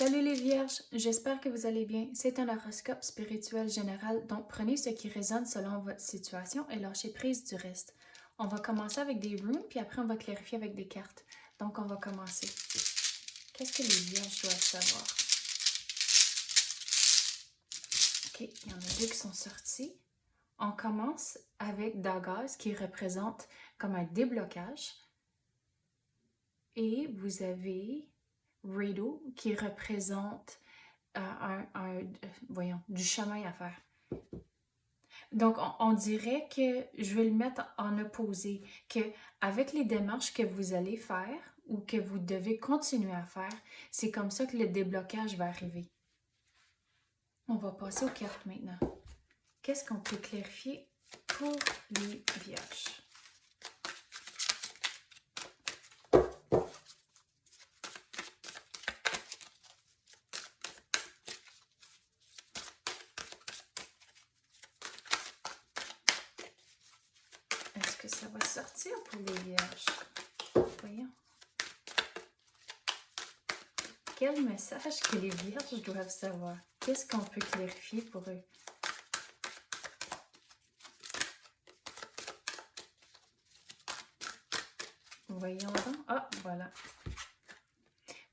Salut les vierges, j'espère que vous allez bien. C'est un horoscope spirituel général, donc prenez ce qui résonne selon votre situation et lâchez prise du reste. On va commencer avec des runes, puis après on va clarifier avec des cartes. Donc on va commencer. Qu'est-ce que les vierges doivent savoir? Ok, il y en a deux qui sont sortis. On commence avec Dagaz qui représente comme un déblocage. Et vous avez Rado qui représente voyons, du chemin à faire. Donc, on dirait que je vais le mettre en opposé, que avec les démarches que vous allez faire ou que vous devez continuer à faire, c'est comme ça que le déblocage va arriver. On va passer aux cartes maintenant. Qu'est-ce qu'on peut clarifier pour les vierges? Est-ce que ça va sortir pour les vierges? Voyons. Quel message que les vierges doivent savoir? Qu'est-ce qu'on peut clarifier pour eux? Voyons donc. Ah, voilà.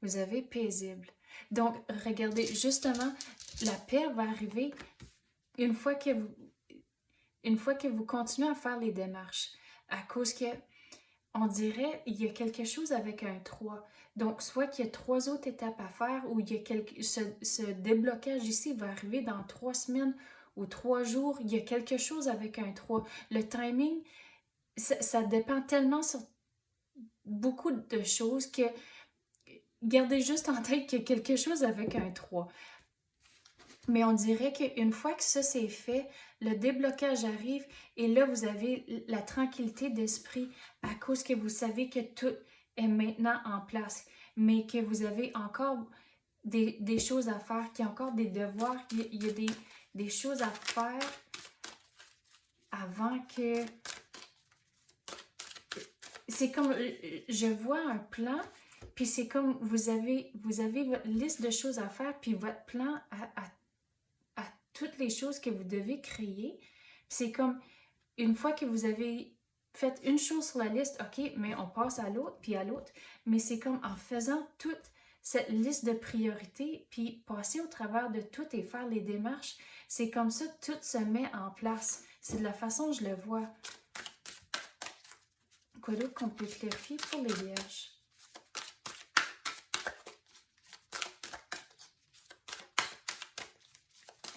Vous avez paisible. Donc, regardez, justement, la paix va arriver une fois que vous continuez à faire les démarches. À cause que, on dirait, il y a quelque chose avec un 3. Donc, soit qu'il y a 3 autres étapes à faire ou il y a ce déblocage ici va arriver dans 3 semaines ou 3 jours. Il y a quelque chose avec un 3. Le timing, ça dépend tellement sur beaucoup de choses que gardez juste en tête qu'il y a quelque chose avec un 3. Mais on dirait qu'une fois que ça c'est fait, le déblocage arrive et là vous avez la tranquillité d'esprit à cause que vous savez que tout est maintenant en place, mais que vous avez encore des choses à faire, qu'il y a encore des devoirs, il y a des choses à faire avant que... C'est comme, je vois un plan, puis c'est comme vous avez votre liste de choses à faire, puis votre plan à toutes les choses que vous devez créer. C'est comme, une fois que vous avez fait une chose sur la liste, ok, mais on passe à l'autre, puis à l'autre. Mais c'est comme en faisant toute cette liste de priorités, puis passer au travers de tout et faire les démarches, c'est comme ça que tout se met en place. C'est de la façon dont je le vois. Quoi d'autre qu'on peut clarifier pour les vierges?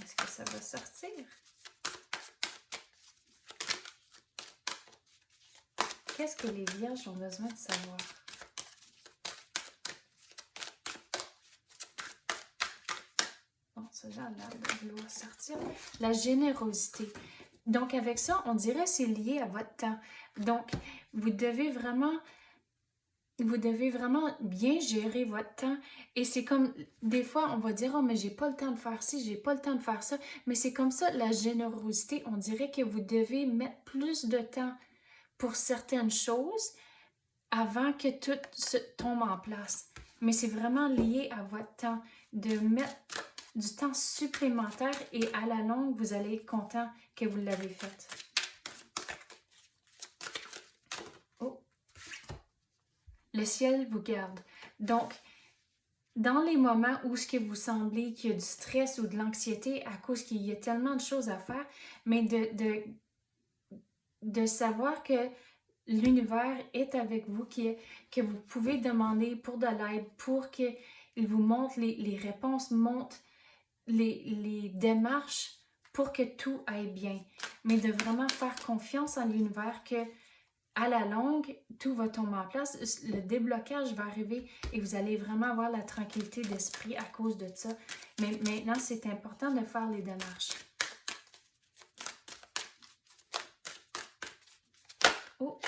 Est-ce que ça va sortir? Qu'est-ce que les vierges ont besoin de savoir? Bon, ça j'ai l'air de vouloir sortir. La générosité. Donc, avec ça, on dirait que c'est lié à votre temps. Donc, vous devez vraiment bien gérer votre temps. Et c'est comme, des fois, on va dire, oh, mais j'ai pas le temps de faire ci, j'ai pas le temps de faire ça. Mais c'est comme ça, la générosité. On dirait que vous devez mettre plus de temps pour certaines choses avant que tout se tombe en place. Mais c'est vraiment lié à votre temps, de mettre du temps supplémentaire et à la longue, vous allez être content que vous l'avez fait. Oh! Le ciel vous garde. Donc, dans les moments où ce que vous semblez qu'il y a du stress ou de l'anxiété à cause qu'il y a tellement de choses à faire, mais de savoir que l'univers est avec vous, que vous pouvez demander pour de l'aide, pour qu'il vous montre les réponses, montre les démarches pour que tout aille bien. Mais de vraiment faire confiance en l'univers que à la longue, tout va tomber en place, le déblocage va arriver et vous allez vraiment avoir la tranquillité d'esprit à cause de ça. Mais maintenant, c'est important de faire les démarches. Oh!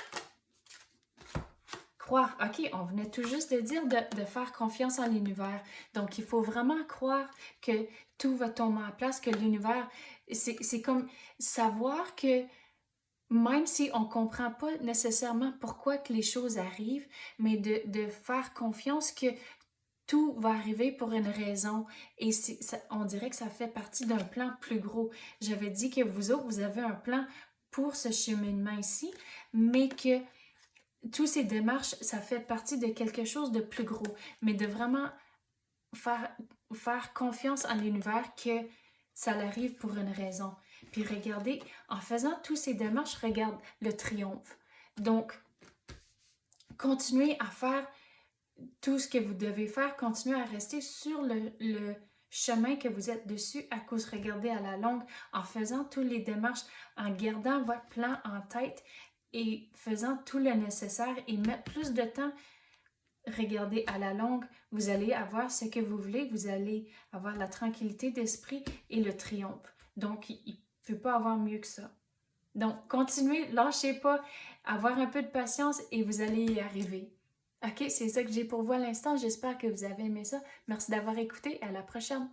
Croire. OK, on venait tout juste de dire de faire confiance en l'univers. Donc, il faut vraiment croire que tout va tomber en place, que l'univers, c'est comme savoir que même si on ne comprend pas nécessairement pourquoi que les choses arrivent, mais de faire confiance que tout va arriver pour une raison et on dirait que ça fait partie d'un plan plus gros. J'avais dit que vous autres, vous avez un plan pour ce cheminement ici, mais que toutes ces démarches, ça fait partie de quelque chose de plus gros, mais de vraiment faire confiance en l'univers que ça arrive pour une raison. Puis regardez, en faisant toutes ces démarches, regarde le triomphe. Donc, continuez à faire tout ce que vous devez faire, continuez à rester sur le chemin que vous êtes dessus à cause regardez à la longue, en faisant toutes les démarches, en gardant votre plan en tête et faisant tout le nécessaire et mettre plus de temps. Regardez à la longue, vous allez avoir ce que vous voulez, vous allez avoir la tranquillité d'esprit et le triomphe. Donc, il ne peut pas avoir mieux que ça. Donc, continuez, lâchez pas, avoir un peu de patience et vous allez y arriver. OK, c'est ça que j'ai pour vous à l'instant. J'espère que vous avez aimé ça. Merci d'avoir écouté. À la prochaine.